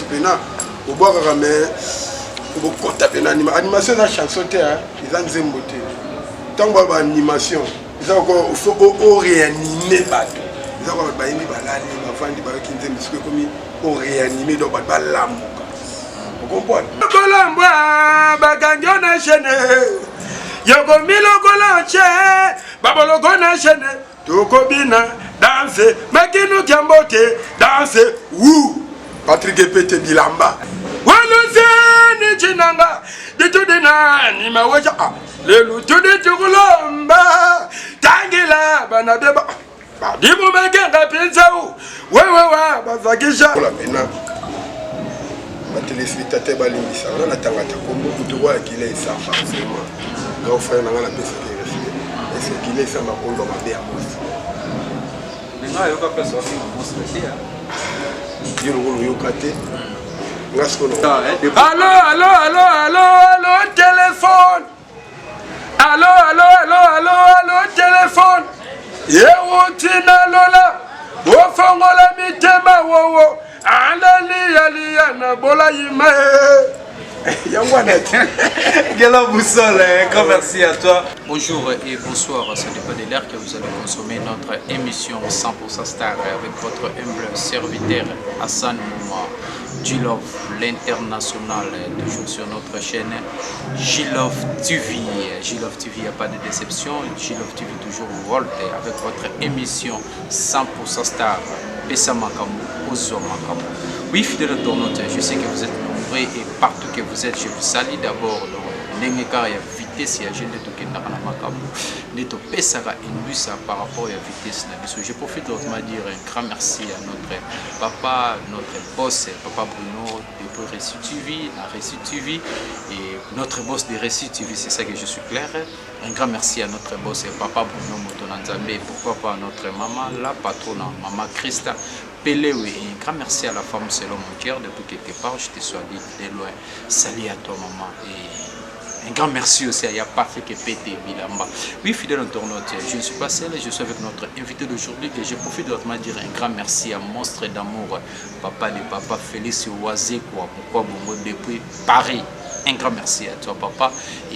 pena au bois ramé au compte pena animation la chanson te ils ont nzembo te tant ba animation ils ont encore faut réanimer bateau ils ont encore ba yini balali ba fandi ba kinze misiko comme au réanimer donc ba lamuka vous comprenez kolamba ba ganjo na chaîne yoko miloko lanche babologo na chaîne tokobina danse makinu kiambote danse wou Patrick Epete Bilamba walose ni chinanga ditudina ni mawaja le lutudi tukulomba tangila bana beba badimu magenga pinzau wewe bazakisha la pena ba téléspectateur balimbisa on attanga ta kombo kutowa kila isa forcément donc frère nanga la pesa ke respect est-ce qu'il est ça ma kombo ma be amos nga yoka pesa wa mostre dia yo ngolo yokate ngasko no allo téléphone allo téléphone yewotina lola wo fongola mitema wowo Alali na bola yima. Grand merci à toi. Bonjour et bonsoir, ça dépend de l'heure que vous allez consommer notre émission 100% Star avec votre humble serviteur Hassan Mouma, J-Love, l'international, toujours sur notre chaîne J-Love TV. J-Love TV, il n'y a pas de déception. J-Love TV toujours volte avec votre émission 100% Star. Oui, fidèle internaute, je sais que vous êtes nombreux et partout que vous êtes, je vous salue d'abord. Vitesse ya jeune de Kenda na Makabu neto pesaka induisa par rapport à vitesse na biso. Je profite de dire un grand merci à notre papa, notre boss, papa Bruno de Récit TV, à Récit TV et notre boss de Récit TV, c'est ça que je suis clair. Un grand merci à notre boss papa Bruno Motonanzambe, pourquoi pas à notre maman, la patronne, maman Christa Péléwe. Et un grand merci à la femme selon mon cœur depuis quelque part, je te sois dit de loin. Salut à toi maman et un grand merci aussi à Patrick Epete Bilamba. Oui, fidèle internaute, je ne suis pas seul, je suis avec notre invité d'aujourd'hui que je profite de dire un grand merci à Monstre d'amour, papa de papa Félix Oazé, pourquoi Bongo depuis Paris. Un grand merci à toi papa. Et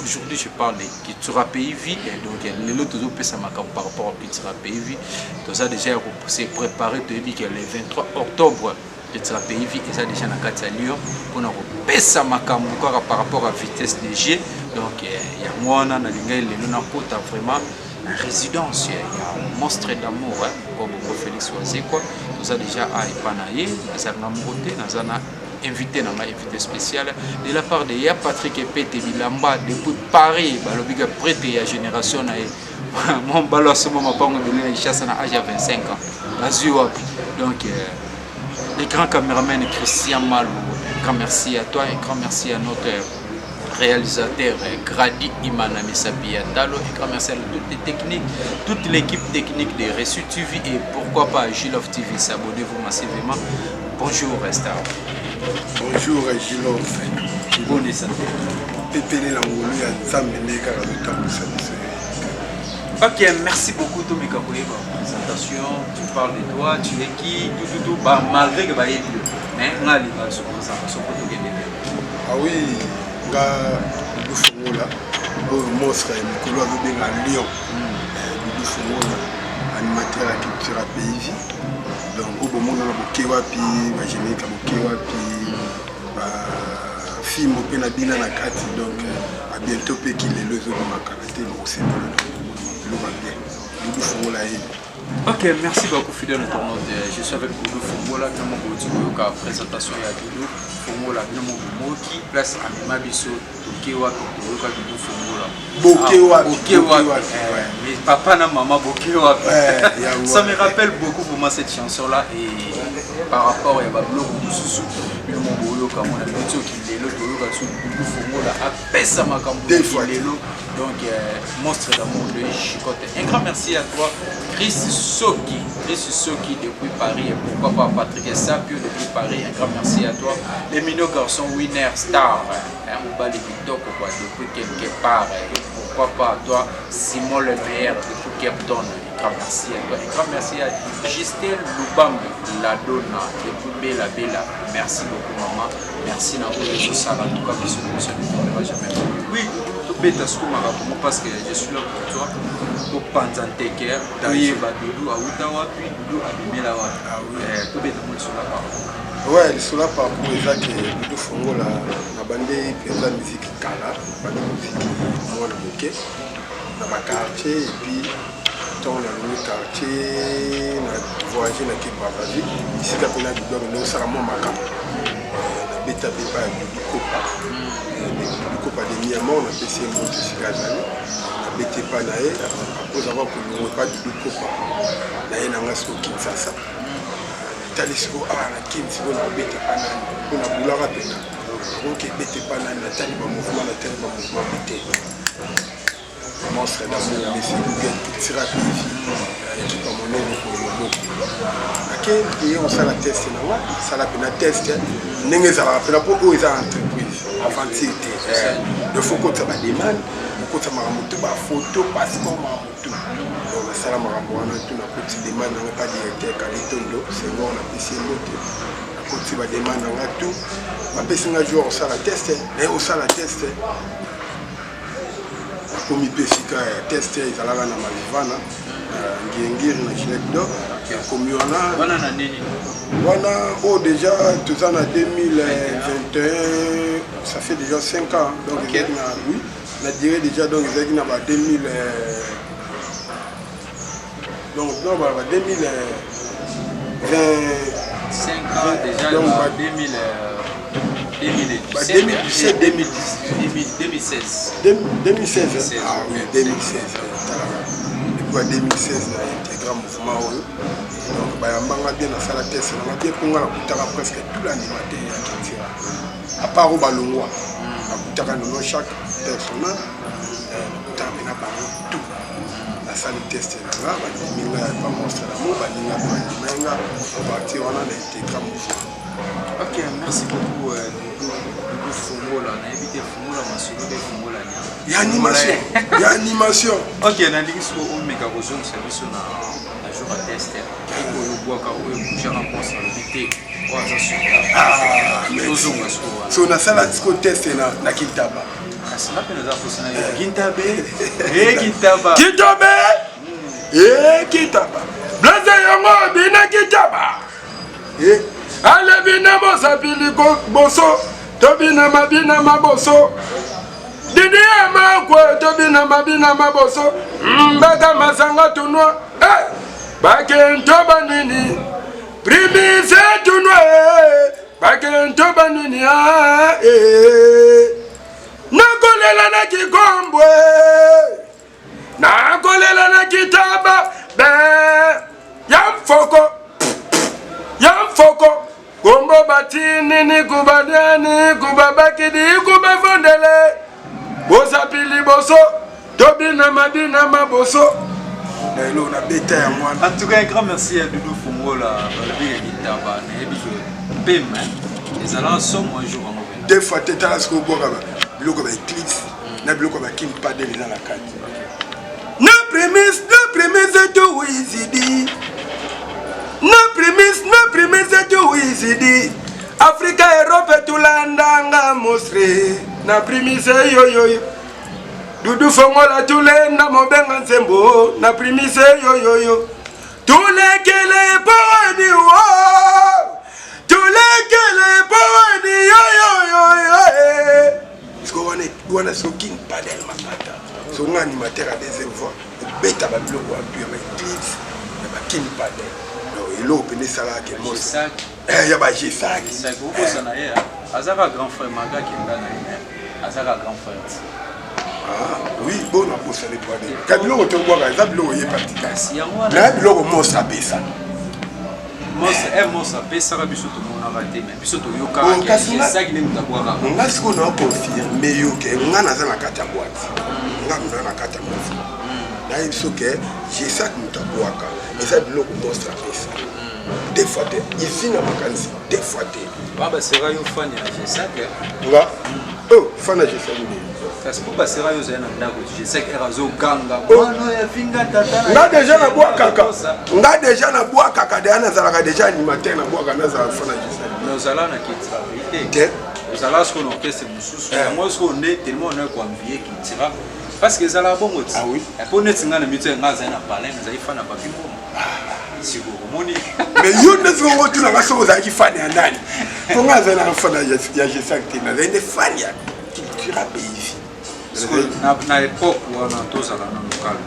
aujourd'hui je parle de Cultura PIV, et donc le lot toujours par rapport à Cultura PIV. Tout ça déjà c'est préparé de dire que le 23 octobre. Cultura PIV et ça déjà dans Katia Lyon pour nous pesa makambu par rapport à vitesse de G. Donc il y a moi on a vraiment en résidence, il y a un monstre d'amour comme Félix Oazé quoi. Tout ça déjà à Ipanaye, dans un amoureux, dans un invité dans ma invité spéciale de la part de Patrick Epete Bilamba depuis Paris, balobiga prêté à génération mon balo à ce moment pas on a chasse à l'âge de 25 ans. Donc les grands caméramans Christian Malou, un grand merci à toi, un grand merci à notre réalisateur Grady Imanami Sabiandalo, un grand merci à toutes les techniques, toute l'équipe technique de Récit TV et pourquoi pas J-Love TV, s'abonnez-vous massivement. Bonjour Star. Bonjour J-Love. Bonne santé. Pépélé l'angolo ya Nzambe ndeka la tambusa. Ok, merci beaucoup Tomika pour la présentation. Tu parles de toi, tu es qui, tout, bah, malgré que bah il mais on a les sur présentation pour tout gagner. Ah oui, nga du fongola, monstre Mikolo a vu à Lyon. Du fongola, animateur à Cultura PIV. Donc au moment où on a boké wapi, bah j'ai ka boké wapi, bah film au penabina na kati donc à bientôt pe qu'il est le zo de ma karaté donc c'est ok, merci beaucoup fidèle internaute. Je suis avec Doudou Fongola, qui est la présentation de Doudou Fongola, qui place à Mabiso, Bokewa, Doudou Fongola. Bokewa, mais papa et maman Bokewa. Ça me rappelle beaucoup pour moi cette chanson-là et par rapport à Bablo Boussousou, le Mongolo, comme on a dit, qui est le Doudou Fongola, à Pessama Kambo, donc monstre d'amour de Chicote. Un grand merci à toi, Chris Soki depuis Paris et pourquoi pas Patrick Sapio depuis Paris. Un grand merci à toi, les minots garçons Winner Star, un bal depuis quelque part. Et pourquoi pas à toi, Simon Le Meilleur depuis Cape Town. grand merci à toi. Un grand merci à Gisèle Lubambe, la donna, depuis Bella Bella. Merci beaucoup, maman. Merci à vous, ça en tout cas, parce que je ne tournerai jamais. Oui, tout bête à ce que parce que je suis là pour toi. Tout pendant tes cœurs, d'ailleurs, Doudou à Outawa, puis Doudou à Bimelawa. Tout bête à moi, sur la parole. Ouais, sur la parole, c'est que Doudou Fongo, la bande, puis la musique Kala, la musique, moi, le bouquet. Dans ma quartier et puis dans le quartier on a voyagé dans le Bavagie ici quand on a du blog nous ça moi maca on a bêta bêta du copa de Miamon on a passé un monte sur Gazali on a bêté pas naé après avoir que nous pas du copa naé na ngasko Kinshasa talisco ah na Kinshasa on a bêté pas naé on a boula rapide donc bêté pas naé na tali ba mouvement na tali ba mouvement bêté monstre d'amour, mais c'est Google qui tire à pied. Et tout comme on est pour le mot. Et on s'en a testé, ça l'a fait un test. Nous avons pour eux entreprise. Avant c'était. Il faut que ça demande, il faut que ça m'a photo, passeport, tout. Donc ça l'a m'a tout na petite demande, on n'a pas directeur Kalitondo, c'est moi on a passé le mot. Quand tu vas demander on a tout. On a passé un jour on s'en a testé, mais on s'en a testé. Comme il peut tester, ils allaient dans Malivana, Ngengir, na Gilet d'Or, comme il y en a. Oh, déjà, tout ça en 2021, ça fait déjà 5 ans. Donc, oui, on a dirait déjà, donc, ils ont 2000. Donc, non, 2020. 5 ans déjà, donc, 2017, 2016. 2016. Ah oui, 2016. Depuis 2016, il y a intégré un mouvement. Donc, il y a bien dans la tête, on a bien pour presque tout l'animateur qui tire. À part au ballon, chaque personne, on a tout. La salle de test est là, on a pas monstre d'amour, on a parti, on a intégré un mouvement. Ok, merci beaucoup. Il y a animation. Il y a animation. Ok, on a dit que c'est un méga besoin de service sur un jour à tester. On voit que on pense à so na sala disco test na Kintaba. Asina pena za fosana Kintabe. Kintaba. Kintaba. Kintaba. Blaze yango bina Kintaba. Ale bina bosa pili boso. Tobina mabina maboso. Didi ama kwa tobina mabina maboso. Mbaka masanga tunwa. Bakentoba nini? Primise tunwa. Bakentoba nini? Nakolela na kikombwe. Nakolela na kitaba. Yamfoko. Yamfoko. Kombo batini ni kubadani kubabakidi kubafondele. Bosa pili boso. Tobina mabina maboso. En tout cas, un grand merci à Doudou Fongo, la Kintaba. Les allants sont un jour en mauvais. Des fois, tu es à ce qu'on voit comme un clic. Na bloco ba kim pas de dans la carte. Na prémisse et tout easy. Na prémisse et tout easy. Africa, Europe, tout l'andanga mostré. Na prémisse yo. Doudou Fongo la tous les na mobenga nsembo. Na prémisse yo. Tous les kele poni wo. Tous les kele poni yo. On a ce qui n'est pas d'elle, son animateur à deuxième voix, bêta va bloquer un peu, mais clips, il n'y a qui n'est pas d'elle. Il a opené ça là, qui est mon sac. Il y a un G-Sac. C'est un grand frère, Maga qui est là, Azara grand frère. Ah, oui, bon, on a posé les trois. Quand il a été au bois, il a bloqué parti. Il a bloqué au monstre à Pessa. Monstre à Pessa, il a raté, mais puis surtout yoka c'est ça qui n'est pas boire. On a ce qu'on a confirmé que on a dans la carte à boîte. On a dans la carte à boîte. Là il faut que j'ai ça qui nous boire et ça bloque monstre à Pessa. Des fois ici na vacances, des fois bah c'est vrai yo fan ya j'ai ça que. Là. Oh, fan ya j'ai ça. parce que pas sera yo zena ndako je sais que razo ganga mano ya finga tata nga déjà na bois kaka nga déjà na bois kaka de ana zalaka déjà animateur na bois kana za fana juste nous allons na kitira vérité nous allons ce qu'on orchestre mususu moi ce qu'on est tellement on a convié kitira parce que zala bongo ti ah oui et pour net nga na mito nga za na parler mais za ifana ba bimbo siguro moni mais yo ne zo ngo tuna ngaso za ifani ya nani ko nga za na fana ya je sakti na zende fani ya kitira pays na époque wana tozala na local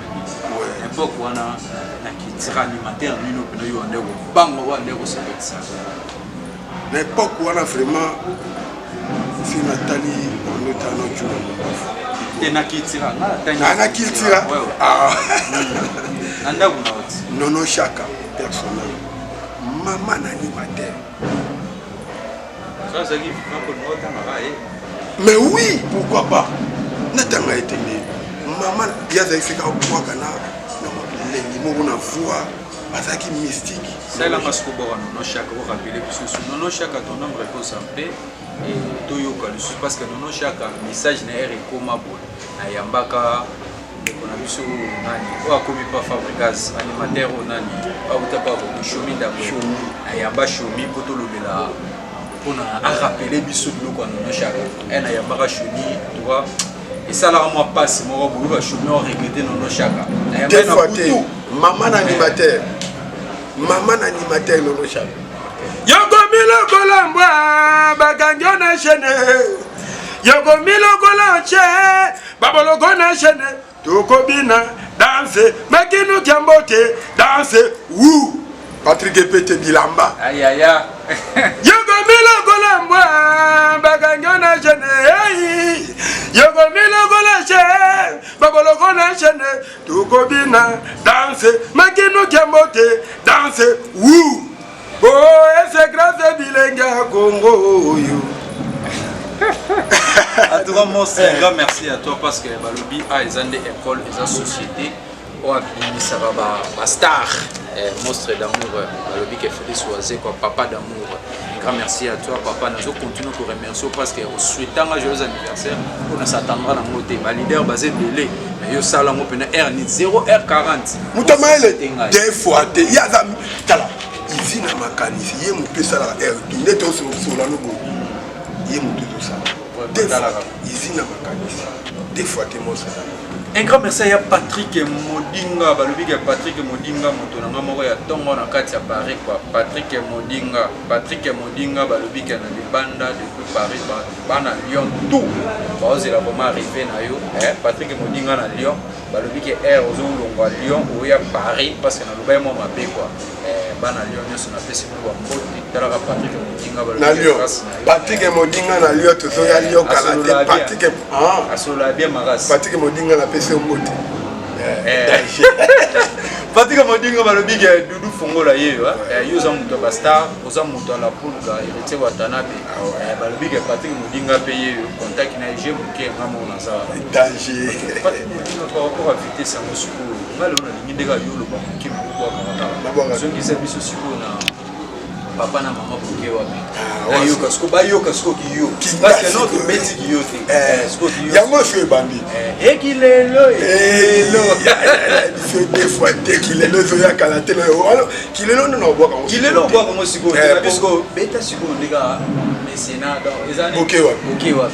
époque wana na kitira animateur mino pena yo ande ko bango ande ko sebetsa na époque wana vraiment si Nathalie on est à notre jour et na kitira na kitira ah anda kuna oti nono chaka personnel maman animateur ça ça qui va pour nous ta marae mais oui pourquoi pas natanga etene maman yaza ifika kwa kana na mabilengi mo na voix azaki mystique c'est la masco bora nono chaka ko rappeler que nono chaka ton nombre ko sampe et toyo ka le parce que nono chaka message na ere koma bon na yambaka on a biso nani o akomi pa fabricas animateur nani au tapa ko shomi d'abord na yamba shomi poto lobela on a rappelé biso biloko nono chaka et na yambaka shomi tu vois et ça là moi passe mon boulot va shomi on regretter nono chaka na yamba na butu maman animateur nono chaka Yoko miloko lambwa baganjo na chene Yoko miloko lanche baboloko na chene Toko bina danse makinu kiambote danse wou Patrick Epete Bilamba aïe aïe aïe Yoko miloko lambwa baganjo na chene Yoko miloko lanche baboloko na chene Toko bina danse makinu kiambote danse wou oh, et c'est grâce à Bilenga Congo. À tout moment, c'est un grand merci à toi parce que Balobi a des écoles, des sociétés, ou à Bimisaraba, star, monstre d'amour, Balobi qui a fait des soirées, papa d'amour. Un grand merci à toi, papa. Nous continuons à remercier parce que nous souhaitons un joyeux anniversaire. On s'attendra à la montée. Ma leader basé Belé, mais yo sala mo pena R0R40. Moutamaele, des fois, il y a des ici na makanisi ye mupesa la air ndeto so la logo ye mututo ça ici na makanisi des fois te mo ça un grand merci à Patrick Modinga balobi que Patrick Modinga moto na moko ya tongo na kati ya Paris quoi Patrick Modinga balobi que na libanda depuis Paris bana Lyon tout baoze la vraiment arrivé na yo Patrick Modinga na Lyon balobi que air ozo longwa Lyon ou ya Paris parce que na loba mo mabe quoi bana Lyon nyoso na pesi mo mboti tala ka Patrick Modinga balobi na Lyon Patrick Modinga na Lyon to ya Lyon kala te Patrick asola bien maras Patrick Modinga na pesi mboti Patrick Modinga balobi que Dudu Fongola ye yo za muto ba star oza muto la pulga irete watanabe balobi que Patrick Modinga paye contact na je muke ngamo na sa danger ko vite sa musuku ngalo na lingindeka yo lo ba muke kwa so ki service suku na papa na maman buke wapi ayo kasko ba yo kasko ki yo parce que notre beti ki yo te kasko ki yo yango fwe bandi ekilelo fait des fois dès qu'il est levé à Kalaté qu'il est là non bois comme qu'il est là bois comme siko parce que beta siko ndika mécénat donc ezani OK wa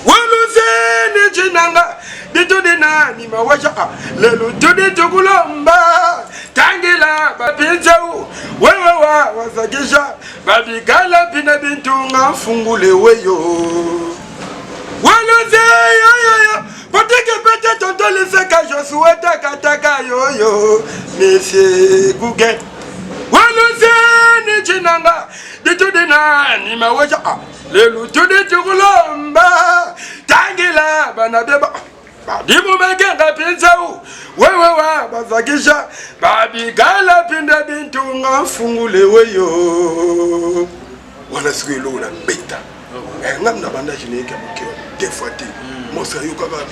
Waluzeni jinanga bitudina ni mawaja lelo tudi tukulomba tangila bapinzeu wewe wasakisha babigala pina bintunga fungule weyo Waluzeyo yo Poteke pete tonto liseka Josué taka yo Monsieur Google Waluzeni jinanga ditudina ni mawaja lelu tudi tukulomba tangila banabeba Badimu megenga pinzau wewe basakisha babigala pinda bintunga fungule weyo wana siku ilo na beta ngamna bandaji ne ke mukio des fois ti mosa yo kaka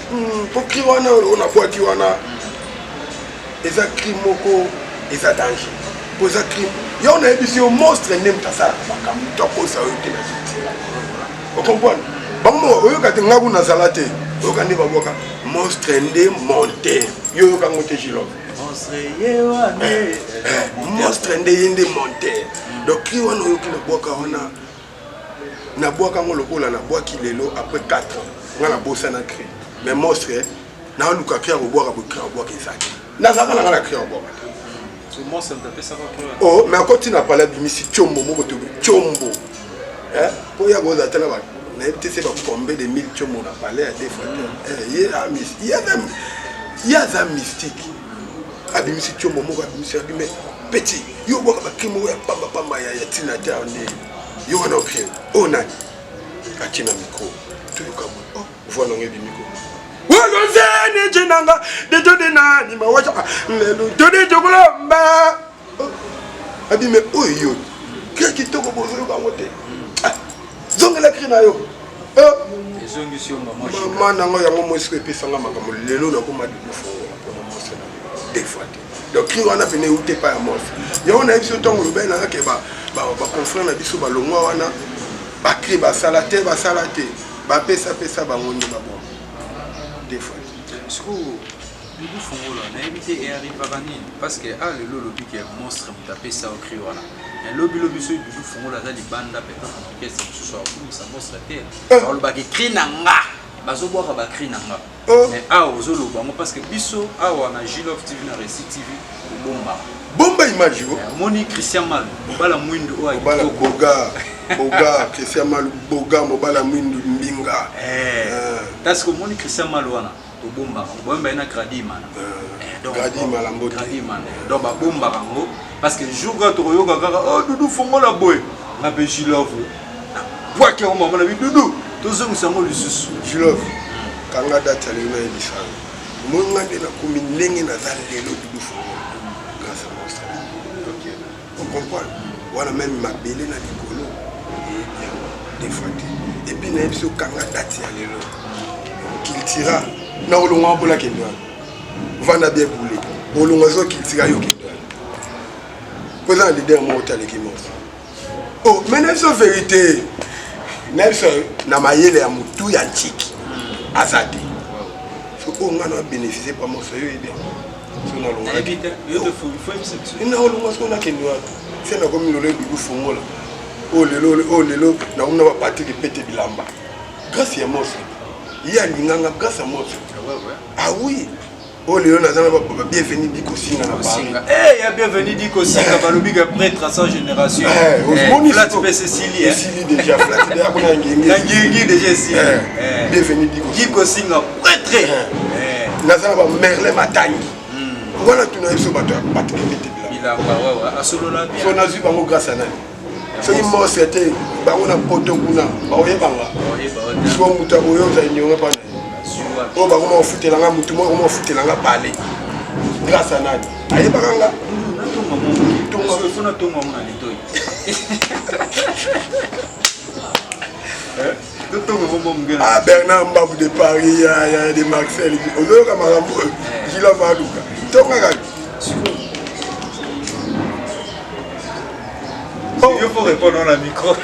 poki wana ona boaki wana eza crime moko eza danger poza crime yo na ebisi yo monstre nem tasala bakam to ko sa yo te na jiti o comprendre bango oyo ka te ngabu na salate okande babwaka monstre nde monter yo yokango te Gilov monstre nde ye nde monter donc cri wana oyoki nabwaka wana nabwaka ngo lokola nabwaki lelo après 4 ans nga nabosana cri mais monstre naoluka cri ya kobwaka bocri ya kobwaka ezaki nazalaka nanga na cri ya kobwaka oh mais akoti na pala bimisi tiombo moko to tiombo po ya goza tala ba na epte se ba combien de mille tiombo na palais à des fois il y a un mystique abimisi tiombo moko abimisi abime petit yo boka ba kimo ya pamba pamba ya tina ta ne yo wana okre oh nani akina micro to yo kabo oh voilà ngebi micro walo zene jinanga de to de nani ma wacha lelo to de jokolomba abime oyo kaki toko bozo yo kangote zongela krina yo ezongisio mama nango yango mosi epesanga makambo lelo na koma de fo na mosi des fois donc qui wana pene ute pa ya mosi yo na biso tongo be na ke ba confrère na biso ba longwa wana ba cri ba salate ba pesa bangondo ba bon des fois Dudu Fongola na évité et arrive à vanille parce que le lobby qui est monstre taper ça au cri wana mais lobby so Dudu Fongola za libanda peut-être en tout cas c'est ça ça monstre terre on le bagi cri nanga bazo boka ba cri nanga mais ozolo bango parce que biso wana Gilov TV na Récit TV bomba image yo moni Christian Mal bala mwindu o bala boga Christian Mal boga mobala mwindu mbinga parce que moni Christian Mal wana bomba bomba na Gradima Gradima la mbote donc ba bomba rango parce que jour quand yoga Dudu Fongola boy na be Gilov na ke o mama na bi Dudu tozo musango lisusu Gilov kanga date ya lena elisa monga de na komi ndenge na za lelo Dudu Fongola grâce à monstre ok on comprend wana même mabele na likolo et des fois et puis na biso kanga date ya lelo qu'il tira na olonga bola kendo vanda bien boulé olonga zo qu'il tira yo kendo posant leader mo hôtel qui monte oh mais n'est pas vérité n'est pas na mayele ya mutu ya tiki azadi so ko ngana bénéficier pas mon sérieux idée so na longa éviter yo de fou il faut une na olonga so na kendo c'est na comme lolo Dudu Fongola oh lelo na umna ba parti de pété bilamba grâce à monstre il y a l'inganga grâce à monstre ah oui oh lelo na zana ba bienvenue diko singa na Paris il y a bienvenue diko singa balobi ga prêtre à sa génération flat Cécilie Cécilie déjà flat déjà kuna ngingi déjà ici bienvenue diko singa prêtre na zana ba Merlin Matangi voilà tu na biso bato bato pété bilamba asolola bien so na zu bango grâce à nani soki monstre te bango na poto kuna baoyebanga so mutu aboyoza inyonge pana o bakoma ofutelanga mutu moko koma ofutelanga pale grâce à nani ayebaka nga Bernard Mbabou de Paris ya de Marcel ozoyoka makambo Gilov aluka tongaka il faut répondre dans le micro.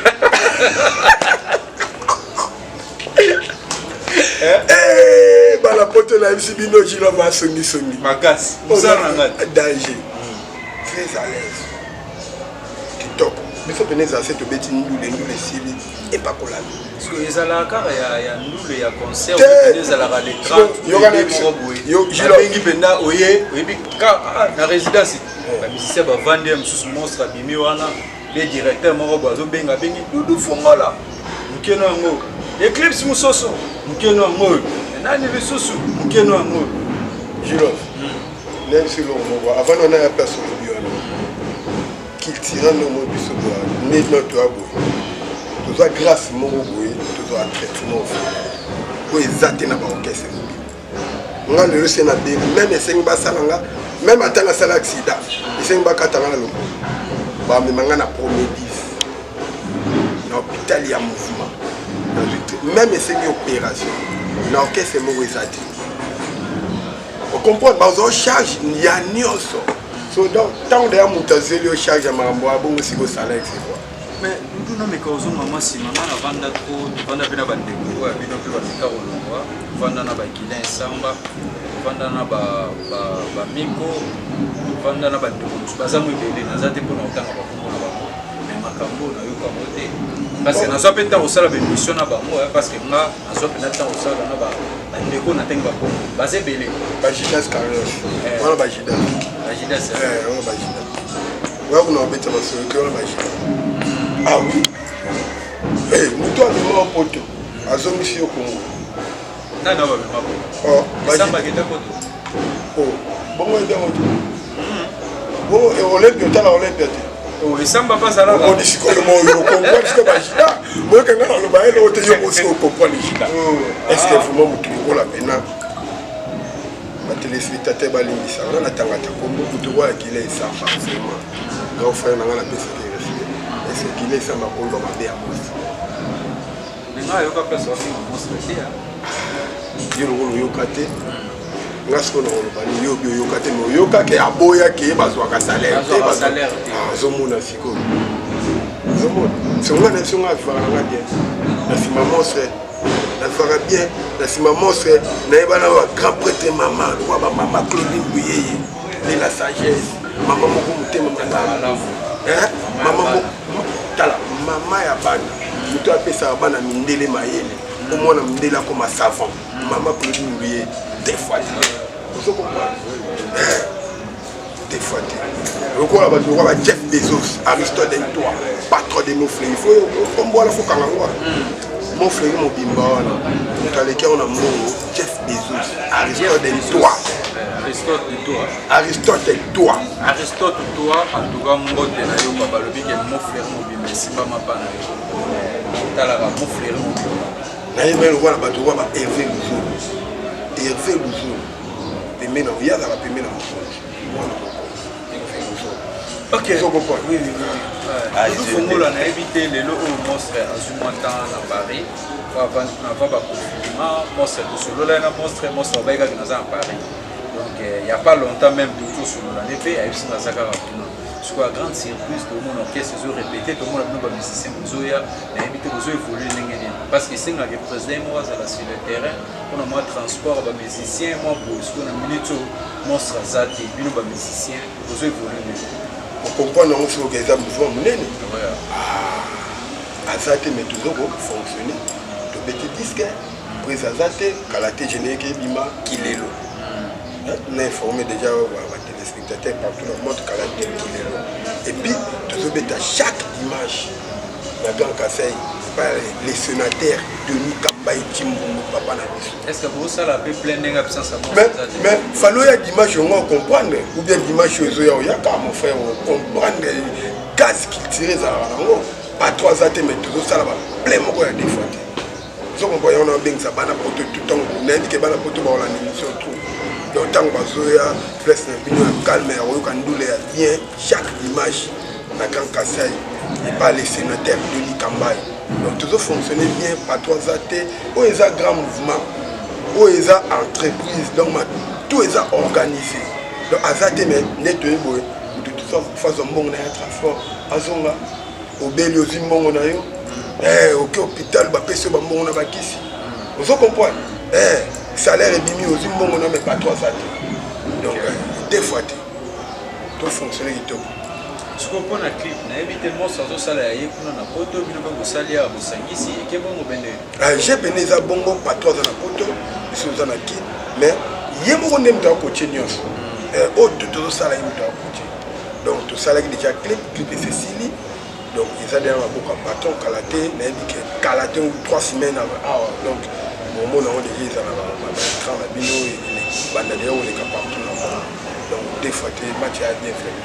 La pote la MCB Gilov va songi. Magas. Danger. Très à l'aise. Kitoko. Mais ça penait à cette bête nous les cibles et pas pour la vie. Parce que les alakar il y a nous les concert les alakar les 30 yo Gilov penda oye na résidence la musicien va vendre un monstre abimi wana les directeurs moko bazo benga bengi Dudu Fongola mukeno ngo Eclipse musoso mukeno ngo nani lisusu mukeno ngo Gilov même si l'on voit avant on a la personne bio qu'il tira no mo biso do né notre abo to za grâce mo boye to za traitement ko ezate na ba orchestre nga le c'est na bien même esseng ba salanga même attend la salle accident esseng ba katanga na loko ba memanga na premier 10 na hôpital ya mouvement même esseng opération na orchestre mo ezate on comprend ba zo charge ya nyoso so donc tant de ya mutazeli o charge ya mambo abongo siko sala etc mais nous n'avons pas besoin de maman si maman a vendu trop, vendu bien à bande de quoi, bien au plus bas au loin, vendu na bakilin samba, vendu na ba miko, vendu na bande de baza mu bébé, na zate pour na otanga ba kombo na ba. Mais makambo na yo kamote. Parce que na zo peta osala ba mission na ba mo, parce que nga na zo peta osala na ba ndeko na tenga ba kombo. Basé belé. Ba Gidas Carlos. Voilà ba Gidas. Ba Gidas. Voilà ba Gidas. Ouais, on a embêté ma soeur, on a mangé. Ah oui. Eh, nous toi de mon poteau. À zone ici au Congo. Non, non, pas. Oh, ça va que poteau. Oh, bon, on est bien moto. Bon, et on l'a bien, t'as la Olympia. Oh, et ça va pas ça là. On dit si comment on comprend ce que Bagida. Moi, quand on a le bail, on te dit aussi on comprend les Gida. Est-ce que vraiment on la peine? Ma téléspectateur balingisa on a tangata kombo kutoka kile samba vraiment donc frère nanga na pesa ke respect est-ce que kile samba kondo mabe ya mosi nga yoka pesa wapi mosreti ya yoro yokate ngasko na olobani yo bio yokate no yoka ke aboya ke bazwa ka salaire te bazwa zomona siko zomona songa na songa fara nga bien na sima monstre la fera bien, la sima monstre, n'a pas grand prêtre maman, maman Claudine Bouyeye, de la sagesse, maman Mokoumouté, maman Tala, maman Yabana, tu as fait ça à Bana Mindele Maïle, au moins on a Mindela comme un savant, maman Claudine Bouyeye, des fois, vous comprenez? Des fois, on va Jeff Bezos, Aristote et toi, patron de nos frères, il faut qu'on boit la fouque en angoisse. Mon frère, mon bimba, dans lesquels on a mon Jeff Bezos, Aristote et toi. Aristote et toi. Aristote et toi. Aristote et toi, en tout cas, mon botte na yo papa le big mon frère mon bimba, c'est pas ma panne. T'as là mon frère mon bimba. Na yemelo wana bato wa ba Hervé Luzo. Hervé Luzo. Pemena ya la pemena mo. Ok, je comprends. Oui, oui, oui. Nous Fongola na évité les lots au monstre à Zumata à Paris. Avant le confinement, monstre solo là na monstre baïga qui nous a à Paris. Donc il n'y a pas longtemps même tout sur l'année fait à Ipsina Zakara. Ce qui est grande surprise tout le monde orchestre se répété tout le monde a nous musicien Zoya na évité aux évoluer n'engagé parce que c'est un président moi à la sur le terrain on a moi transport ba musicien moi pour ce qu'on a minute monstre Zati bino ba musicien aux évoluer. Pour comprendre on fait que ça besoin monene azate mais toujours fonctionner to bete disque prise azate kalaté générique bima kilelo on a informé déjà les téléspectateurs partout dans le monde kalaté kilelo et puis toujours bete chaque dimanche la grande Kassai les sénateurs Denis Kambaï Timbou papa na biso. Est-ce que vous ça la peu plein d'absence à mais fallo ya dimanche on comprendre ou bien dimanche on ya ka mon frère on comprendre gaz qu'il tirait ça là pas trois athées mais tout ça là plein moko ya défaut. Zo ko boya on a bien ça bana poto tout temps n'indi que bana poto ba la émission tout. Donc tant bazoya place na bino calme ya oyo kandule ya bien chaque dimanche na grande Kassai et pas les sénateurs Denis Kambaï. Donc toujours fonctionner bien par trois athées où ils ont grand mouvement où ils ont entreprise donc tout est organisé donc athées mais nettoyer boy de toute façon bon na transport azonga obeli aussi mbongo na yo ok hôpital ba pese ba mbongo na bakisi vous comprenez salaire et bimi aussi mbongo na mais pas trois athées donc des fois tout fonctionner tout. Ce qu'on prend un clip, on a évité le monstre sans salaire, on a poto, on a salaire, on a ici, et qu'est-ce qu'on a j'ai béni ça bongo pas trois dans la poto, ils sont dans la kit, mais il y a beaucoup de gens qui ont coaché, tout ça là ils ont coaché. Donc tout ça là déjà clip de Cécilie, donc ils ont déjà beaucoup de patron Kalaté, mais dit que Kalaté ou 3 semaines avant, donc au moment où déjà ils ont l'écran, la bino, les bandes on les partout là-bas, donc des fois les matchs a bien fait.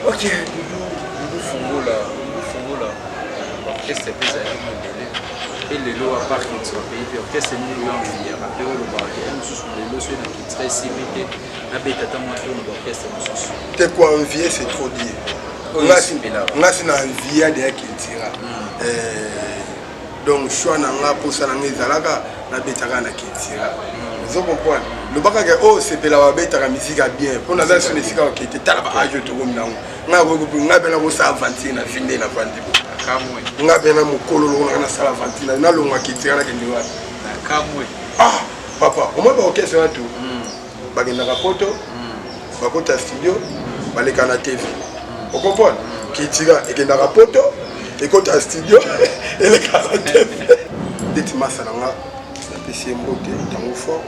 Ok, nous Fongola, l'orchestre est plus à l'île et les lots à part qui sont payés, l'orchestre est nous en vie, rappelez le barrière, nous sommes les lots qui sont très ciblés, la bête à l'orchestre nous sommes. T'es quoi envier, c'est trop dire. On a c'est une envie derrière qui tira. Donc choix n'a pour ça n'a zalaga la bête à qui tira. Vous comprenez? Le bac oh c'est la bête à la musique bien. Pour la version des cigares qui était tellement âgé tout le monde. On a beaucoup on a bien la route à avancer, on a fini la vente. nga mpe na mokolo longo na sala vantila nalongwaki tira nakende wapi ah papa omoi baorchestre bato bakendaka poto bakota studio baleka na tv okomprendre kitira ekendaka poto ekota studio eleka na tv ndeti masala nga napesi ye mbote ntango fort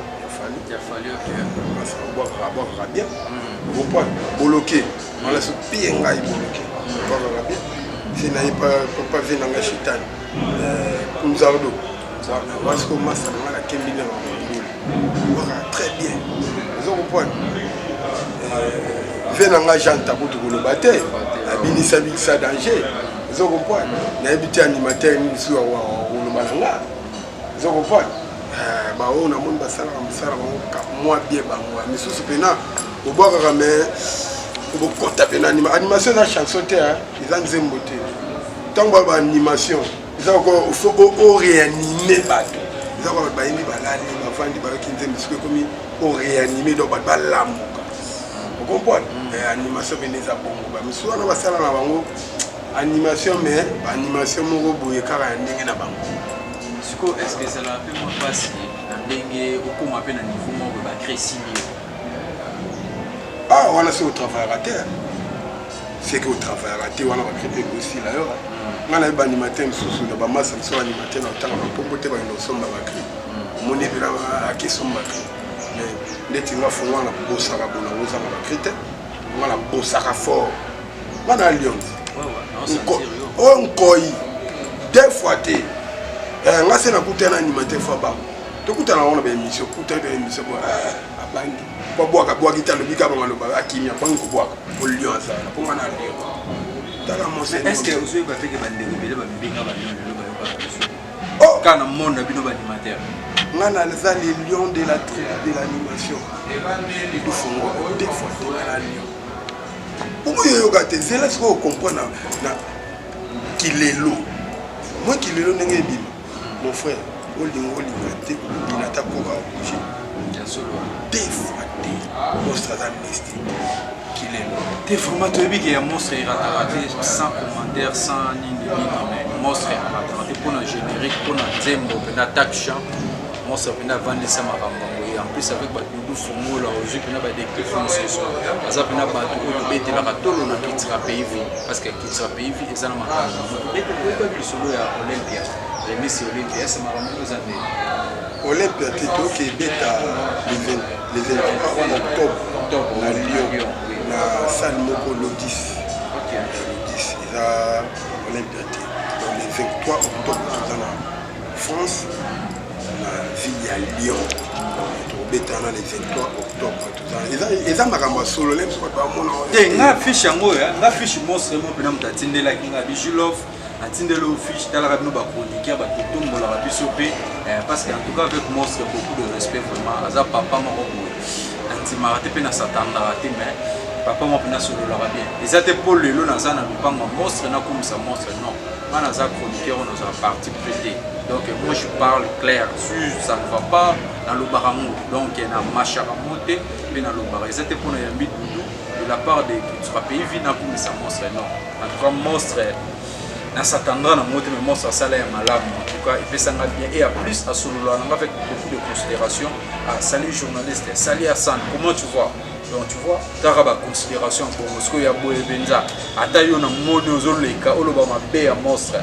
abwakaka bien okomprendre boloke wana so pie ngai boloke abwakaka bien se naye papa vie nanga chitane kunzardo parce que masala nga nakembi na bamondoli abwakaka très bien ozo comprendre vie nanga jean tabutu koloba te abinisa bikisa danger ozo comprendre nayebi te animateur misu koloba na nga ozo comprendre baoyo namoni basalaka mosala bango mwa bie bamwa misusu mpena obwakaka me obokota mpena animation eza chanson te eza nzembo te ntango baanimation eza faut oréanime bato eza kwa bato bayembi balali bavandi bayoki nzembo soki ekomi oréanime donc bato balamuka okomprendre animation mpena eza bongo bamisusu wana basala na bango animation mais animation moko boye kaka ya ndenge na bango. Est-ce que ça l'a fait moi passer dans dengue au comment peine à niveau moi va créer signer ah on a c'est au travail raté c'est que au travail raté on a créé aussi là on a eu animateur sous de bama ça soit animateur dans temps pour côté ba ino somba ba créé mon évira à qui somba créé mais les tinga font on a bossa ka bona oza ba créé on a bossa ka fort on a lion on koi deux fois té nga se nakutana animateur fa ba tokutana wana ba émission kutana ba émission bo abangi po bwaka bwaki talo bika ba ngalo ba akimya bangi ko bwaka o lion ça na ponga na lion tala mo se est-ce que vous ba feke ba ndenge bele ba mbinga ba lion lo ba ba oh kana monde bino ba animateur nga na les lions de la tribu de l'animation et du fongo des fois de la lion pourquoi yo gate c'est là ce qu'on comprend na kilelo moi kilelo ndenge bima mon frère, holding té, binata koka bouger. Bien sûr. Des fois, monstre amnesty. Qu'il est là. T'es vraiment tu veux qu'il y a un monstre il raté sans commentaire, sans ni monstre raté pour un générique, pour un zembo, pour un attaque champ. Monstre pour un vendre ça ma et en plus avec Badou Fomo là aujourd'hui pour un des clips ce soir. Parce que pour un Badou au bête la ratolo le qui sera payé parce que qui sera payé et ça na ma. Mais pourquoi plus solo à Olympia? Les Miss Olympia, c'est marrant aux années. Olympia, tu es bêta les 23 octobre, la Lyon, la salle Moko Lodis. Ok. Lodis, il a Olympia. Donc les 23 octobre, tout en France, la ville à Lyon. Les 23 octobre, tout ça. Ils ont ma solo, les gens qui ont affiché un mot, la fiche monstre, mon pénal d'atteindre la King Abijulov. Atindelo fiche dans la radio ba chroniqueur ba tout monde la biso pe parce qu'en tout cas avec monstre beaucoup de respect vraiment aza papa moko anti maraté pe na satanda raté mais papa mo pena solo la bien et te pour lelo na za na lupango monstre na comme ça monstre non mana za chroniqueur on a parti prêter donc moi je parle clair sur ça ne va pas dans le barango donc il y a machara monter pe na le bar te pour na yambi de la part des qui sera pays vie na comme ça monstre non en tout cas monstre na satanga na moto mais monstre ça là malade en tout cas il fait ça bien et à plus à solo avec beaucoup de considération à salut journaliste salut Hassan comment tu vois donc tu vois t'as ba considération pour Moscou ya boye benza ata yo na mono zoleka oloba mabe ya monstre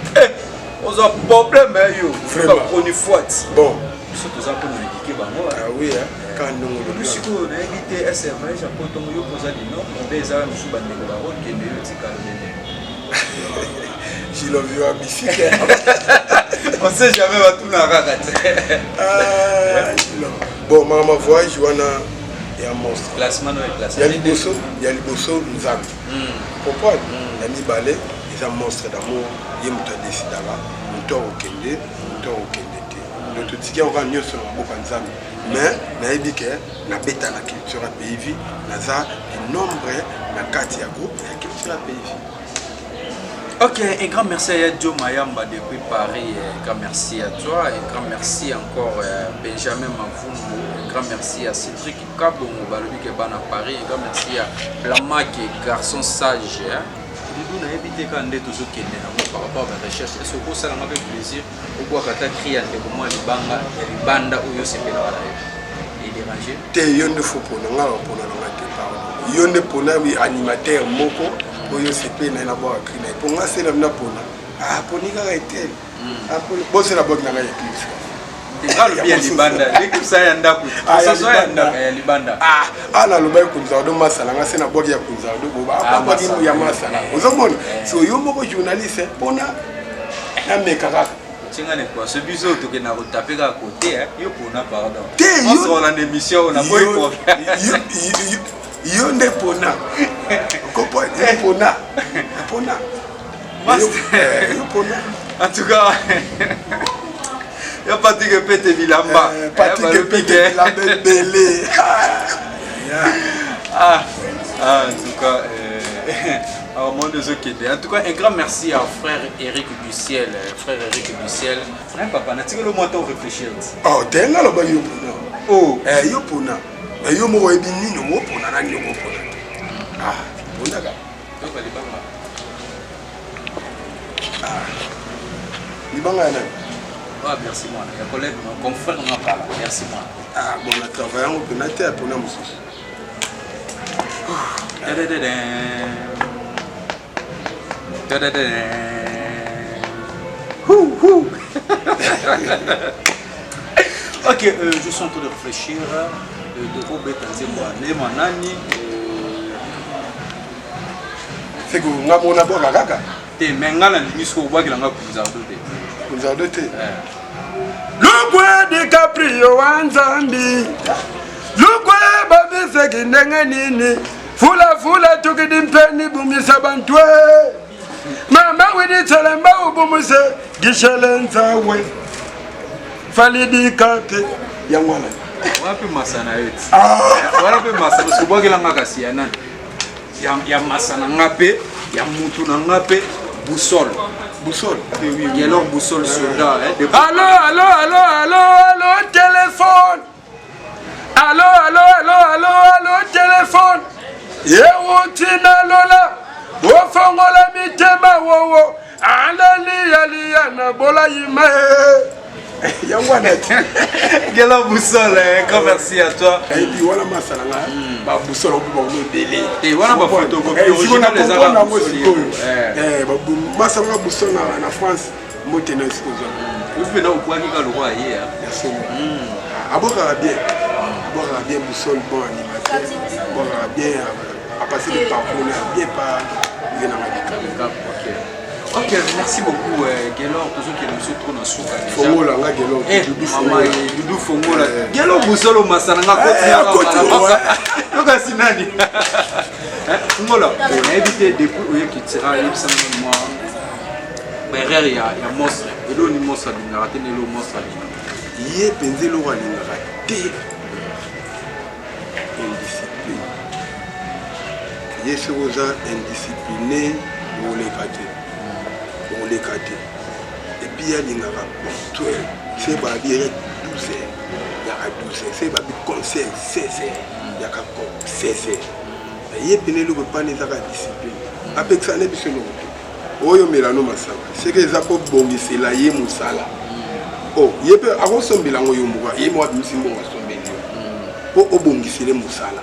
on a problème yo vraiment on y faut bon surtout ça pour nous indiquer bango ah oui quand nous le psycho na éviter SMS à potongo yo posa di non on beza musu bandeko ba road kende yo tikalo nene je l'ai vu à musique. On sait jamais va tout la raconter. Bon, maman voyage, il y a un monstre. Classement avec classement. Il y a les bossos, nous avons. Pourquoi? Il y a mis balai, il y a un monstre d'amour. Il y a un décidé là. Un tour au Kende, un tour au Kende. Donc, tout ce qui est en mieux sur la boca de Zami. Mais, il y a dit que la bête à la culture à pays, il y a un nombre de quartiers à groupe, il y a la culture à pays. Ok, un grand merci à Joe Mayamba depuis Paris, un grand merci à toi, un grand merci encore à Benjamin Mavumbo, un grand merci à Cédric Kabongo, Balobi Kebana Paris, un grand merci à Blama qui est garçon sage, Doudou n'a évité quand on est toujours qu'il est par rapport à la recherche. Est-ce que ça m'a fait plaisir ou quoi quand tu as crié pour moi les banda ou yo c'est pas là et déranger. T'es yon de faux pour nous pour nous yon de pour nous animateur moko ou yo c'est pas na boire crier. Pour moi c'est la na pour nous. Ah pour nous arrêter. Ah pour bon c'est la bonne na église. Bien libanda l'équipe ça yanda ku ça soit yanda libanda ala loba kunza do masala nga sena boki ya kunza do boba apa kimu ya masala ozomona so yo moko journaliste pona na mekaka tingane kwa ce biso to ke na ko taper à côté yo pona pardon on sera en émission on a pas yo nde pona ko pona pona yo pona en tout cas il y a pas de pété Vilamba. Pas de pété Vilamba belé. En tout cas, en tout cas, un grand merci à frère Eric du Ciel. Frère Eric du Ciel. Papa, n'a-t-il le moins temps réfléchir? Oh, t'es là là-bas, yo pona. Oh, yo pona. Mais yo mo ebi ni no mo pona na ni mo pona. Ah, pona ga. Donc ali banga. Libanga na. Ah, merci moi. Il y a collègue, mon confrère m'a parlé. Merci moi. Ah, bon, on a travaillé en pénalité pour nous. Ok, je suis en train de réfléchir de Robert Tanzemouane, Manani. C'est que nous avons un bon gaga. Tu mais on a une mission pour qu'il en a plus Vous avez doté. Lukwe DiCaprio wanzambi Lukwe babi sekindenga nini Fula tukidimpeni bumisa bantwe Mama wini telemba ubumuse Gishelenza we Falidi kape Yangwana. Wapi masana yote wapi masana parce que bois qu'il en a cassé ya nani ya masana ngape ya mutu na ngape boussole il y a leur boussole soldat Allô téléphone Allô téléphone Yewutina lola Wofongola mitema wowo Alaliya na bola yima Yangwana. Gela boussole, grand merci à toi. Et puis voilà ma salanga, ba boussole on peut me délai. Et voilà ma photocopie originale des arabes. Ba ma salanga boussole na France, moi tenais exposé. Vous pouvez nous voir qui le roi hier. Merci. Aboka bien boussole bon animateur. Bon bien à passer le parcours bien pas bien à Ok, merci beaucoup Gelor, toujours qui nous trouve dans Souka. Fongola nga Gelor. Maman Doudou Fongola. Gelor Boussolo Masana nga côté. Donc c'est nani. Fongola, on a évité des coups qui tira moi. Mais il y a monstre. Et là on monstre de rater le monstre. Yé penze lo wa linga raté. Indiscipliné. Yé chose indiscipliné pour les rater. Pour les cater. Et puis il y a des ponctuels. C'est pas bien 12 heures. Il y a 12 heures. C'est pas bien conseil 16 heures. Il y a 16 heures. Il y a des gens qui pas de discipline. Avec ça, il y a des gens qui c'est que les gens qui ont c'est là, ils ont ça. Oh, il y a des gens qui ont bilan, ils ont des gens qui ont pour obongisi les musala.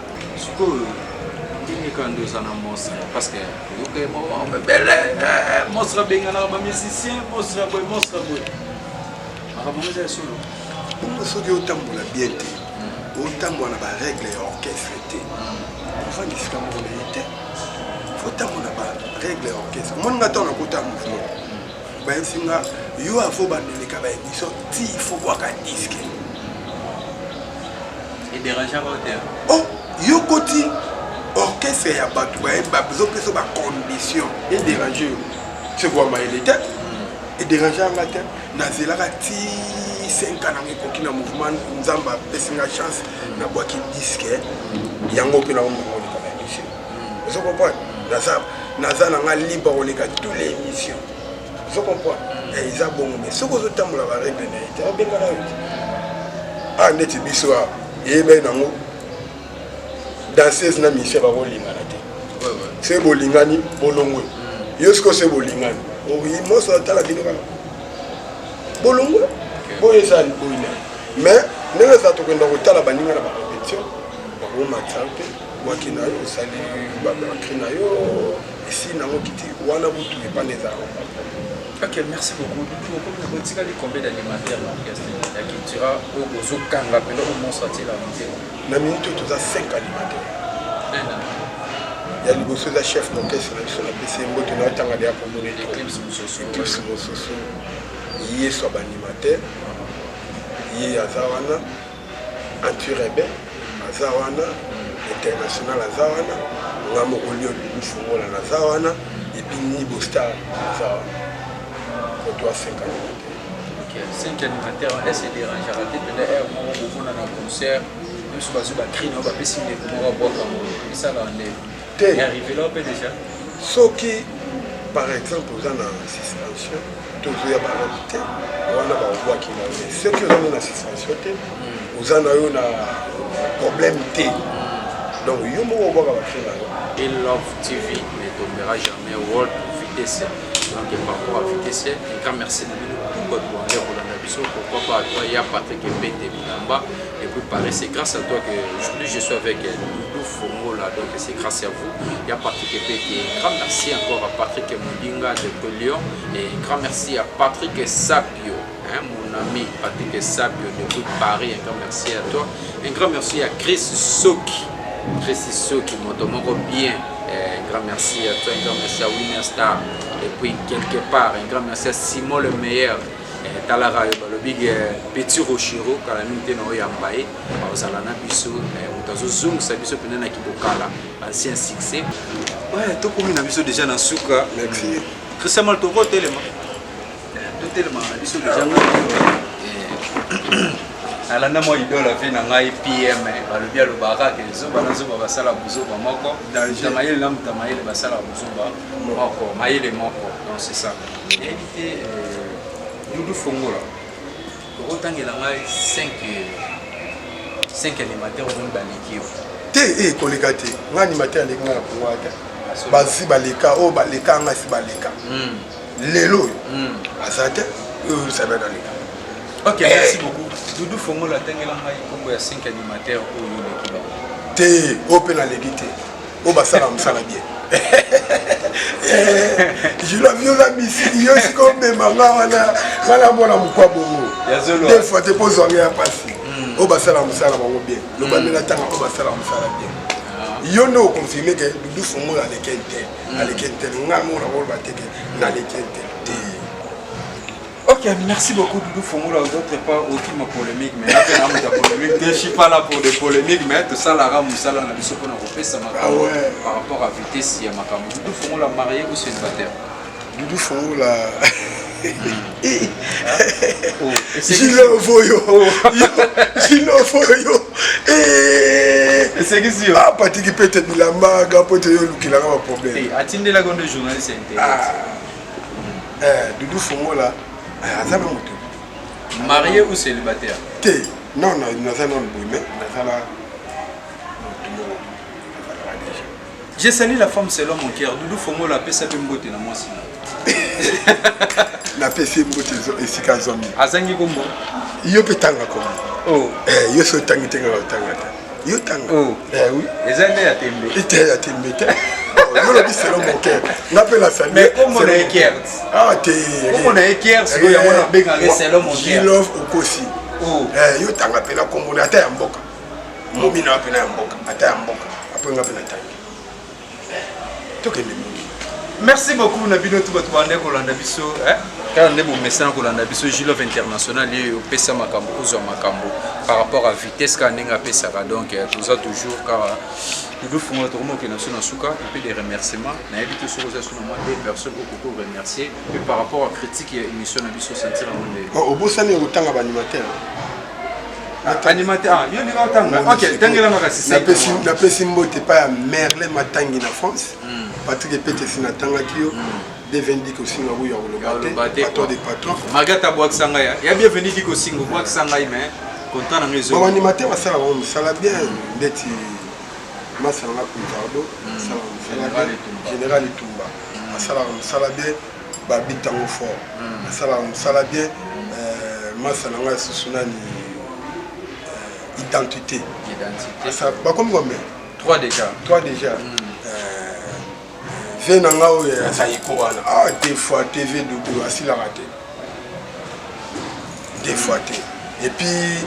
Quand nous avons monstre parce que nous belle monstre bien na musicien monstre boy araboza solo pour ceux qui ont tambola bien autant on a ba règle orchestre té enfin qu'est-ce qu'on a été faut tambola ba règle orchestre mon ngato na kota mouvement ba singa yo afo ba ndeka ba émission ti il faut voir un disque et déranger oh yo koti orchestre ya bato ba besoin que ça ba condition et déranger c'est quoi ma il était et déranger en matin nazela ti 5 ans na ko kina mouvement nzamba pesinga chance na bois qui disque yango pe na mo ko ka émission vous comprenez naza na libre on les tous les émissions vous comprenez et ils a bon mais ce que je t'aime la règle ne était bien là ah neti biso et ben nango danseuse na mission ba kolinga na te c'est bolingani bolongwe yo siko se bolingani moso atala bino kaka bolongo boyo ezali boyina mais ndenge eza tokenda kotala baninga na bacompétition bakomatisa mpe waki na yo osali bakri na yo esi nango kiti wana butu epana ezala. Ok, merci beaucoup. Vous avez combien d'animateurs dans l'orchestre de Cultura au Zokanga, mais au monstre la vidéo? Na minute tu as 5 animateurs. Il y a le chef d'orchestre, la PC Mbote, na tanga dia pour donner Eclipse Moussoso. Eclipse Moussoso. Il y a soit animateur. Il y a Zawana, Anturebe, Zawana, International Zawana, Ngamo Olio du Fumola Zawana, et puis Nibo Star Zawana. Toi 5 animateurs. Ok, 5 animateurs, est-ce que dérange à rater peut-être on a un concert, même si on va crier, on va passer des moments à boire comme ça là on est arrivé là déjà. Ce qui, par exemple, vous avez une suspension, tous les balades, on a un bois qui m'a fait. Ceux qui ont une suspension, vous avez un problème T. Donc, il y a un bois qui m'a fait. Et Love TV ne tombera jamais World Vitesse. Donc par rapport à Vitesse, un grand merci de nous pour aller Rolanda Bisso. Pourquoi pas à toi, il y a Patrick Mbete Milamba. Et puis Paris, c'est grâce à toi que aujourd'hui je suis avec Doudou Fongola. Donc c'est grâce à vous. Il y a Patrick Mbete. Un grand merci encore à Patrick Moudinga de Lyon. Et un grand merci à Patrick Sapio. Mon ami Patrick Sapio de Paris. Un grand merci à toi. Un grand merci à Chris Soki. Chris Soki, mon bien. Un grand merci à toi, un grand merci à Winner Star. Et puis quelque part, un grand merci à Simon le meilleur. Talara le big Petit Rochiro, quand la minute n'a pas yambaye, aux alana biso, aux zoom, ça biso pendant na kibokala, ancien succès. Ouais, tout comme une biso déjà dans souka. Merci. Christian Maltoro tellement. Tout tellement biso déjà. alanda mo idole afi na ngai PM balobia lobaka ke zoba na zoba basala buzoba moko tamayele na mutamayele basala buzoba moko mayele moko donc c'est ça éviter Doudou Fongola otangela ngai 5 animateurs on baliki te koleka te nga animateur aleki nga pour ata basi baleka o baleka nga si baleka lelo azate ça va dans les. Ok, merci beaucoup. Doudou Fongola tengela ngai kombo ya 5 animateurs oyo lekiba. Te open l'équité. O basala msala bien. Je la viola misi yo siko mema ngala mona mukwa bongo. Des fois te pose rien passer. O basala msala bango bien. Le bandela tanga o basala msala bien. Yo no confirmer que Doudou Fongola alekente nga mona ko bateke na lekente. Ok, merci beaucoup Doudou Fongola. D'autre part, aucune polémique, mais polémique. Je ne suis pas là pour des polémiques, mais tout ça, la rame, ça, la mission qu'on a refait, ça m'a par rapport à vitesse, il y a ma caméra. Doudou Fongola marié ou célibataire? Doudou Fongola. Gilo Foyo. C'est qui c'est? Ah, Patrick Pete Milamba, Gapote qui a un problème. Attendez la grande journaliste internet. Doudou Fongola. Marié ou célibataire? Non, non, il n'a pas de j'ai sali la femme selon mon cœur. Doudou Fongola a sa beauté dans moi. La PC beauté et si Kazomi. Azangi Gombo. Yo petanga comme. Oh. Yo so tangi tenga tanga. Yo tanga. Oh. Oui. Les années à Tembe. Était à Tembe. Yo le dit selon mon cœur. N'appelle la salle. Mais comme on a équerre. Ah t'es. Comme on a équerre, c'est que on a béga selon mon cœur. Love Okosi. Oh. Yo tanga pena comme on a ta mboka. Momina pena mboka. Ata mboka. Après on a pena tanga. Merci beaucoup Nabino Toubatouane Kolanda Bisso. Quand on est bon message Kolanda Bisso, Gilov International, il y a Pessa Makambo, Ozo Makambo, par rapport à vitesse quand on a Pessa. Donc, tout ça toujours, car nous faisons notre mot qui est dans Souka, et puis des remerciements. On a évité sur les des personnes au cours remercier. Et par rapport à critique et émission Nabisso Sentir à mon au beau ça n'est autant d'animateurs. Animateur, il y a des gens. Ok, Tangela Makassi. La Pessimbo n'était pas Merle Matangi en France. Patrick Pete Sinatanga Kyo. Bienvenue au Singapour, le patron des patrons. Magata Boak Sangaya. Il y a bienvenue au Singapour, Boak Sangaya, mais content dans les autres. Bon, animateur, ça va bien. D'être Massala Kuntardo, Général Itumba. masala bien babitango fort masala bien masala nga susuna ni identité ça ba comme combien 3 déjà ve na nga oyo ça yiko wana ah des fois TV double asila raté des fois et puis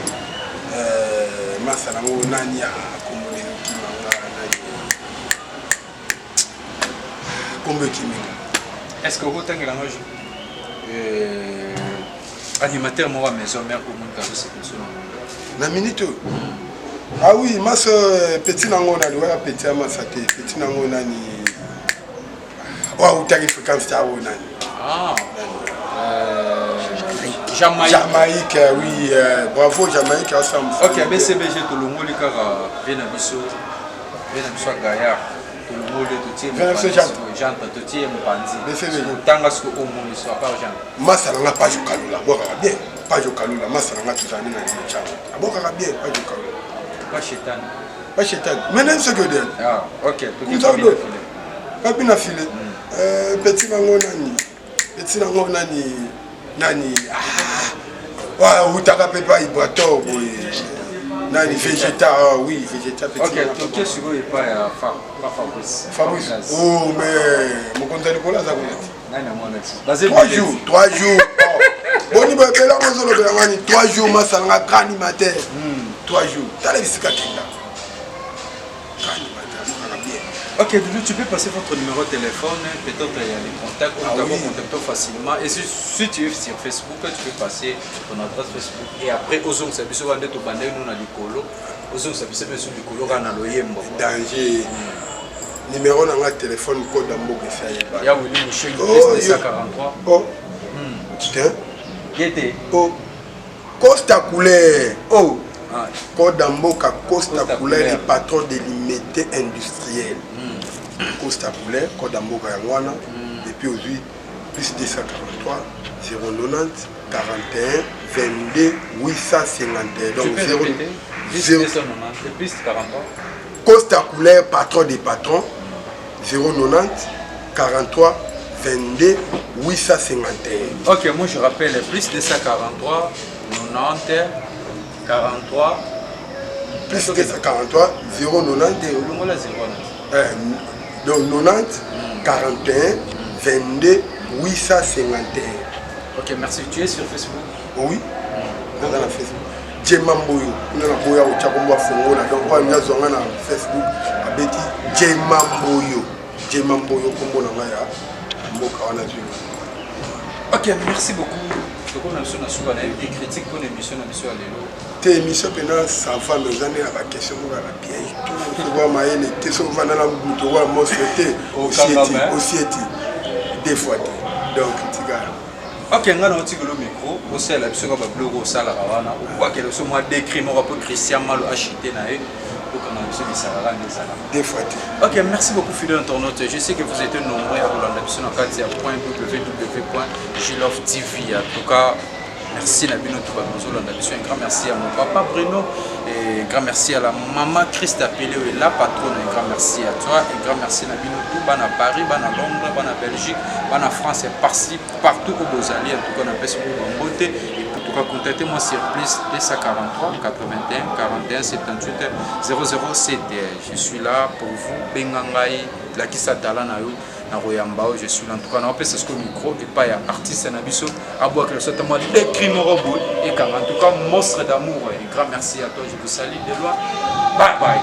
masala ngo nani ya komone kimanga nani kombe kimanga est-ce que vous avez animateur moi maison mère au monde car c'est comme ça na minute ah oui mas petit nango na doya petit amasa te petit nango nani wa utaki fréquence ta wona Jamaïque oui bravo Jamaïque ensemble OK BCBG to longo li kaka bena biso Gaillard to longo le to tie jante to tie mpanzi BCBG tanga ce au monde soit pas gens masala pas jokalula boka bien pas jokalula masala nga tuzani na chama boka bien pas jokalula pas chétan maintenant ce que dire ah OK to qui na filé petit nango nani ah wa utaka pepa ibrato nani végétal oui végétal petit OK to qui sur et pas Fabrice oh mais mon compte de cola ça nani amona basé 3 jours boni ba bela mozolo bela ngani 3 jours masanga grandi matin 3 jours tala bisika kenda OK, tu peux passer votre numéro de téléphone, peut-être il y a des contacts, on peut contacter facilement. Et si tu es sur Facebook, tu peux passer ton adresse Facebook. Et après, aux hommes, ça peut se vendre au bandé, nous on a du colo. Aux hommes, ça peut se mettre sur du colo, on a l'oyembo. Danger. Numéro de téléphone, code d'ambo que ça y est. Il y a Willy Michel, 243. Oh. Tiens. Qui était? Oh. Costa Couleur. Oh. Code d'Amboka, Costa Couleur, le patron de l'immédiat industriel. Costa Couleur, Code d'Amboka Yangwana. Et puis aujourd'hui, plus 243 090 41 22 851. Donc 090 plus 43. Costa Couleur, patron des patrons. 090 43 22 851. Ok, moi je rappelle plus 243 90 43 plus 243 090 donc 90 41 22 851. Ok, merci. Tu es sur Facebook? Oui, dans la Facebook. Jemamboyo, on a boya au Tchakomba Fongola, donc on a zonga na Facebook. Abeti Jemamboyo comme on a ya mboka wana tu. Ok, merci beaucoup. Donc on a eu des critiques pour l'émission à l'élo. Tes émissions pendant sa femme nous en est la question pour la piège tout. Tu vois maïle, t'es sur va dans la tu vois monstre aussi des fois. Donc tu gars. Ok, on a un petit micro, aussi la biso ba blog au sala rawana. Quoi que le soit décrit moi pour Christian Malo acheter na donc on a biso di sala des fois. Ok, merci beaucoup fidèle internaute. Je sais que vous êtes nombreux à Rolanda biso na www.jiloftv. En tout cas, merci Nabino Touba Rolanda biso. Un grand merci à mon papa Bruno et un grand merci à la maman Christa Pelé et la patronne. Un grand merci à toi et un grand merci Nabino Touba na Paris, na Londres, na Belgique, na France et partout où vous allez. En tout cas, on appelle ce mot en beauté. Et pour tout cas, contactez-moi sur plus 243 81 41 78 007. Je suis là pour vous. Bengangai, la Kisa Dalanayo, na Royambao. Je suis là en tout cas. On appelle ce micro et pas artiste Nabiso. À boire que le soit moi décrit mon robot. Et quand en tout cas, monstre d'amour. Un grand merci à toi. Je vous salue de loin. Bye bye.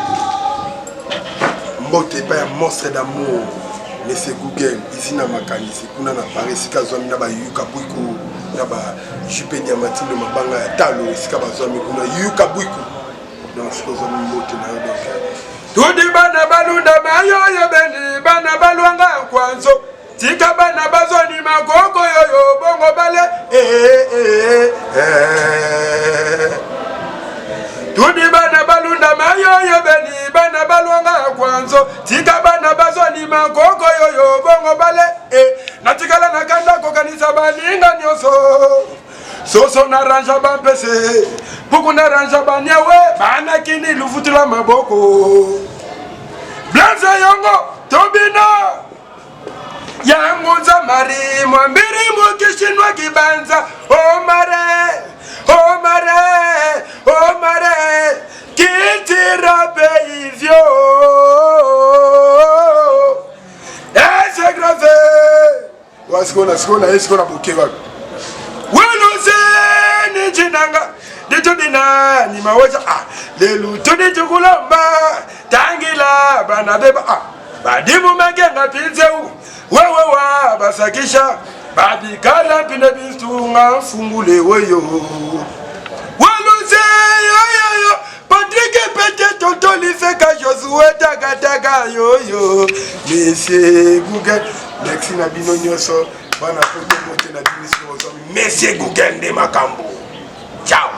Mbote pas un monstre d'amour. Mais c'est Google. Ici, na makani. C'est kuna na Paris. Si kazwami na ba yuka buiko. Na ba jupe diamantine de mabanga ya talo. Si kazwami kuna yuka buiko. Donc c'est kazwami mbote na yo donc. Tudi bana balunda mayoyo bendi bana balwanga kwanzo tika bana bazoni makoko yoyo bongo bale Tudi bana balunda mayoyo bendi bana balwanga kwanzo tika bana bazoni makoko yoyo bongo bale natikala nakanda kokanisa baninga nyoso soso naranja bampese puku naranja banyewe bana kini lufutula maboko Blaze yongo tobina yangunza mari mwambiri mukishinwa kibanza omare omare omare kitira beivyo ese grave wasikona esikona bukewa waluzeni jinanga ditudina ni mawaja lelu tudijukulamba tangila bana beba badimu magenga pinzeu wewewa basakisha babikala pine bistunga fungule weyo waluze yoyoyo Patrick pete tontoli feka Josué taka yoyo Monsieur Google merci na bino nyoso bana poto mote na binisio Monsieur Google de makambo ciao.